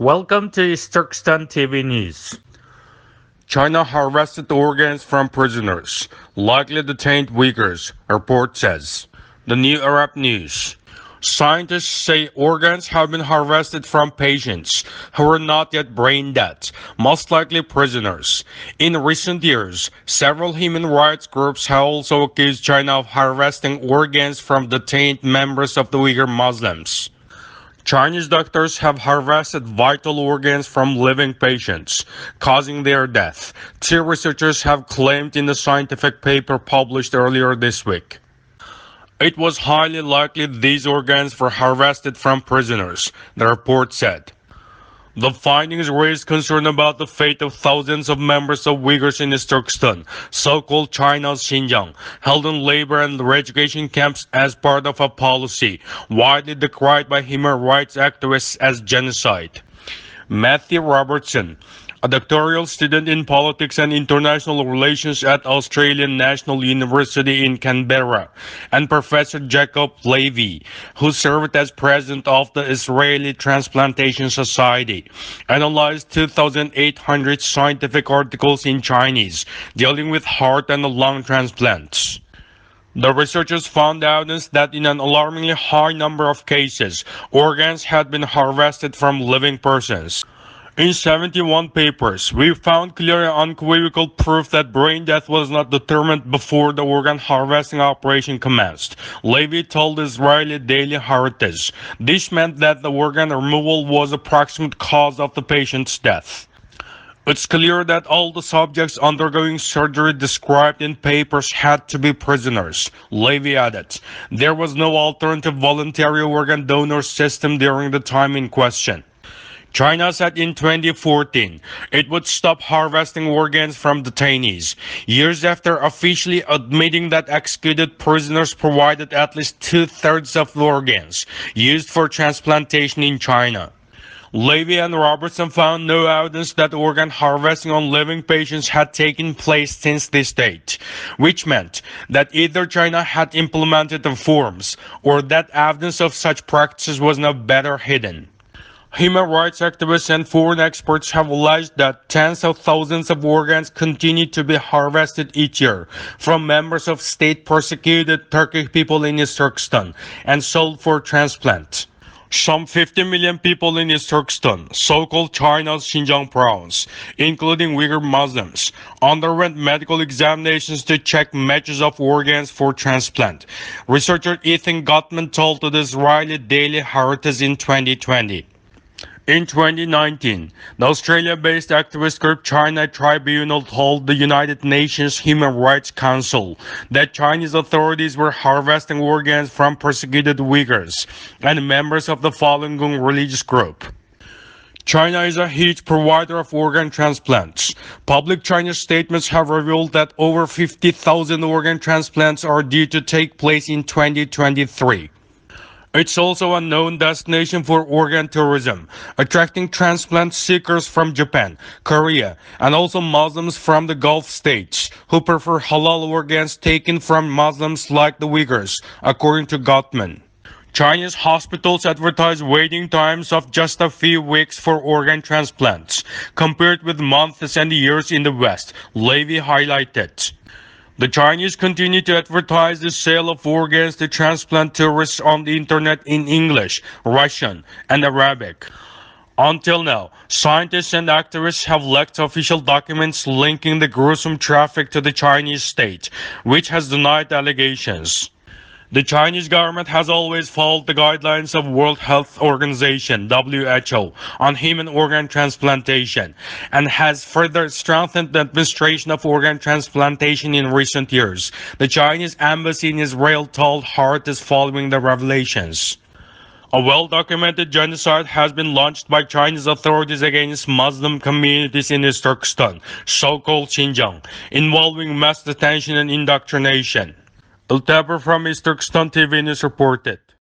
Welcome to Turkistan TV News. China harvested organs from prisoners, likely detained Uyghurs, report says. The New Arab News. Scientists say organs have been harvested from patients who are not yet brain dead, most likely prisoners. In recent years, several human rights groups have also accused China of harvesting organs from detained members of the Uyghur Muslims. Chinese doctors have harvested vital organs from living patients, causing their death, two researchers have claimed in a scientific paper published earlier this week. It was highly likely these organs were harvested from prisoners, the report said. The findings raised concern about the fate of thousands of members of Uyghurs in East Turkestan, so-called China's Xinjiang, held in labor and re-education camps as part of a policy widely decried by human rights activists as genocide. Matthew Robertson, a doctoral student in politics and international relations at Australian National University in Canberra, and Professor Jacob Levy, who served as president of the Israeli Transplantation Society, analyzed 2,800 scientific articles in Chinese dealing with heart and lung transplants. The researchers found evidence that in an alarmingly high number of cases, organs had been harvested from living persons. In 71 papers, we found clear and unequivocal proof that brain death was not determined before the organ harvesting operation commenced, Levy told Israeli Daily Heritage. This meant that the organ removal was the proximate cause of the patient's death. It's clear that all the subjects undergoing surgery described in papers had to be prisoners, Levy added. There was no alternative voluntary organ donor system during the time in question. China said in 2014 it would stop harvesting organs from detainees, years after officially admitting that executed prisoners provided at least two-thirds of the organs used for transplantation in China. Levy and Robertson found no evidence that organ harvesting on living patients had taken place since this date, which meant that either China had implemented reforms or that evidence of such practices was now better hidden. Human rights activists and foreign experts have alleged that tens of thousands of organs continue to be harvested each year from members of state-persecuted Turkic people in East Turkestan and sold for transplant. Some 50 million people in East Turkestan, so-called China's Xinjiang province, including Uyghur Muslims, underwent medical examinations to check matches of organs for transplant, researcher Ethan Gottman told the Israeli Daily Heritage in 2020. In 2019, the Australia-based activist group China Tribunal told the United Nations Human Rights Council that Chinese authorities were harvesting organs from persecuted Uyghurs and members of the Falun Gong religious group. China is a huge provider of organ transplants. Public Chinese statements have revealed that over 50,000 organ transplants are due to take place in 2023. It's also a known destination for organ tourism, attracting transplant seekers from Japan, Korea, and also Muslims from the Gulf states who prefer halal organs taken from Muslims like the Uyghurs, according to Gottman. Chinese hospitals advertise waiting times of just a few weeks for organ transplants, compared with months and years in the West, Levy highlighted. The Chinese continue to advertise the sale of organs to transplant tourists on the internet in English, Russian, and Arabic. Until now, scientists and activists have lacked official documents linking the gruesome traffic to the Chinese state, which has denied allegations. The Chinese government has always followed the guidelines of World Health Organization (WHO) on human organ transplantation and has further strengthened the administration of organ transplantation in recent years, the Chinese embassy in Israel told Heritage following the revelations. A well-documented genocide has been launched by Chinese authorities against Muslim communities in East Turkestan, so-called Xinjiang, involving mass detention and indoctrination. Iltaber from East Turkestan TV News reported.